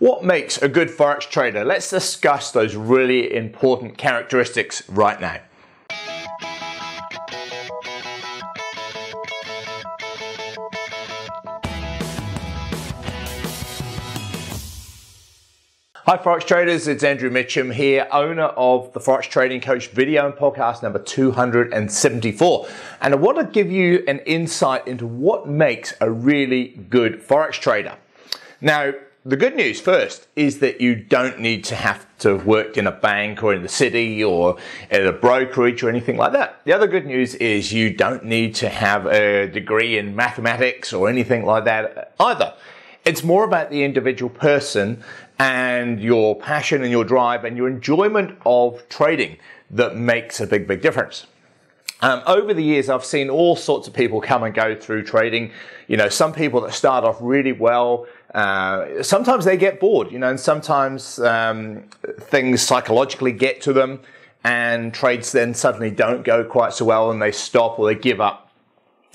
What makes a good Forex trader? Let's discuss those really important characteristics right now. Hi Forex traders, it's Andrew Mitchem here, owner of the Forex Trading Coach video and podcast number 274. And I want to give you an insight into what makes a really good Forex trader. Now, the good news first is that you don't need to have to have worked in a bank or in the city or at a brokerage or anything like that. The other good news is you don't need to have a degree in mathematics or anything like that either. It's more about the individual person and your passion and your drive and your enjoyment of trading that makes a big difference. Over the years, I've seen all sorts of people come and go through trading. You know, some people that start off really well, sometimes they get bored, you know, and sometimes things psychologically get to them and trades then suddenly don't go quite so well and they stop or they give up.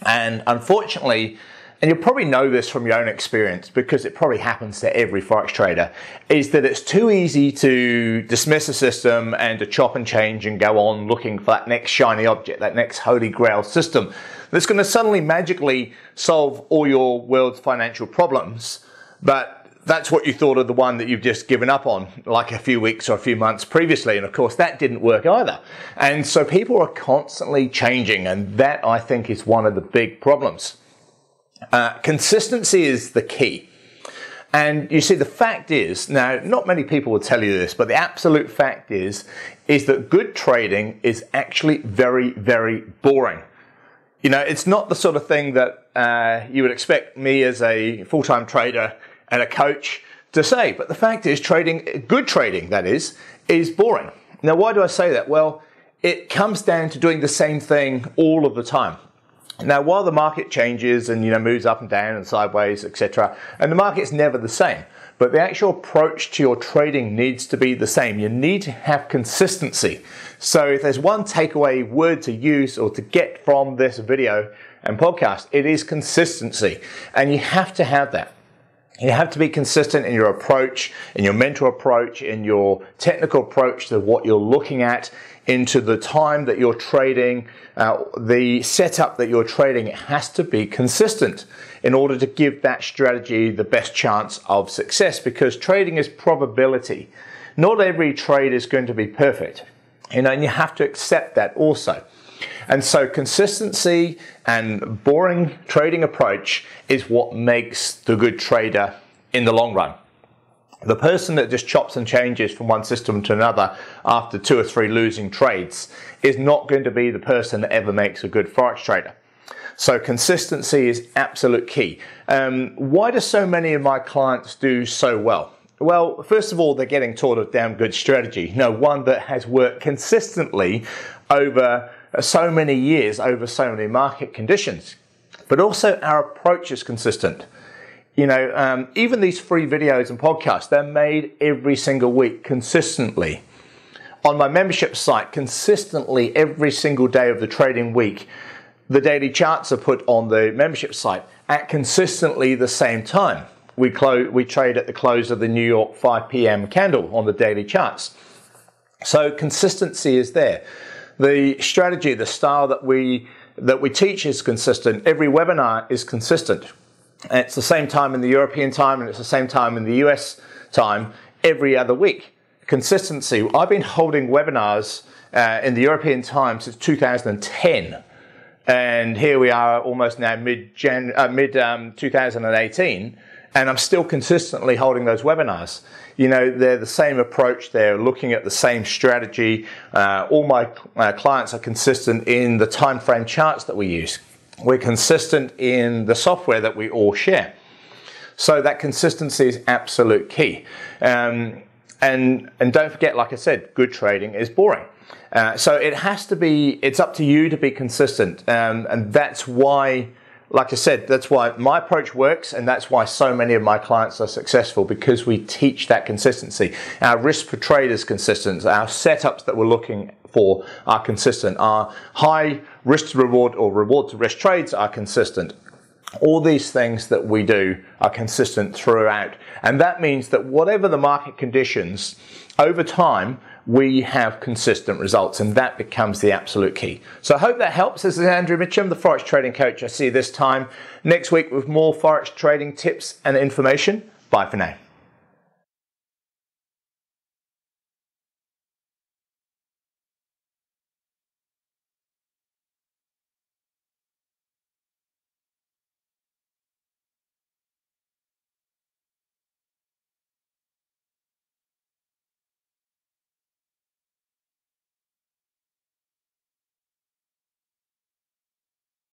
And unfortunately, and you'll probably know this from your own experience because it probably happens to every Forex trader, is that it's too easy to dismiss a system and to chop and change and go on looking for that next shiny object, that next holy grail system that's going to suddenly magically solve all your world's financial problems. But that's what you thought of the one that you've just given up on like a few weeks or a few months previously. And of course, that didn't work either. And so people are constantly changing. And that, I think, is one of the big problems. Consistency is the key. And you see, the fact is, now, not many people will tell you this, but the absolute fact is that good trading is actually very boring. You know, it's not the sort of thing that you would expect me as a full-time trader and a coach to say. But the fact is, good trading, that is boring. Now, why do I say that? Well, it comes down to doing the same thing all of the time. Now, while the market changes and, you know, moves up and down and sideways, etc., and the market's never the same, but the actual approach to your trading needs to be the same. You need to have consistency. So if there's one takeaway word to use or to get from this video and podcast, it is consistency. And you have to have that. You have to be consistent in your approach, in your mental approach, in your technical approach to what you're looking at, into the time that you're trading, the setup that you're trading. It has to be consistent in order to give that strategy the best chance of success, because trading is probability. Not every trade is going to be perfect, you know, and you have to accept that also. And so consistency and boring trading approach is what makes the good trader in the long run. The person that just chops and changes from one system to another after 2 or 3 losing trades is not going to be the person that ever makes a good Forex trader. So consistency is absolute key. Why do so many of my clients do so well? Well, first of all, they're getting taught a damn good strategy. You know, one that has worked consistently over so many years, over so many market conditions. But also our approach is consistent. You know, even these free videos and podcasts, they're made every single week consistently. On my membership site, consistently every single day of the trading week, the daily charts are put on the membership site at consistently the same time. We trade at the close of the New York 5 p.m. candle on the daily charts. So consistency is there. The strategy, the style that we teach is consistent. Every webinar is consistent. And it's the same time in the European time and it's the same time in the US time every other week. Consistency. I've been holding webinars in the European time since 2010. And here we are almost now mid 2018. And I'm still consistently holding those webinars. You know, they're the same approach. They're looking at the same strategy. All my clients are consistent in the time frame charts that we use. We're consistent in the software that we all share. So that consistency is absolute key. And don't forget, like I said, good trading is boring. So it has to be, it's up to you to be consistent. And that's why, like I said, that's why my approach works, and that's why so many of my clients are successful, because we teach that consistency. Our risk per trade is consistent. Our setups that we're looking for are consistent. Our high risk to reward or reward to risk trades are consistent. All these things that we do are consistent throughout. And that means that whatever the market conditions, over time, we have consistent results, and that becomes the absolute key. So I hope that helps. This is Andrew Mitchem, the Forex Trading Coach. I see you this time next week with more Forex trading tips and information. Bye for now.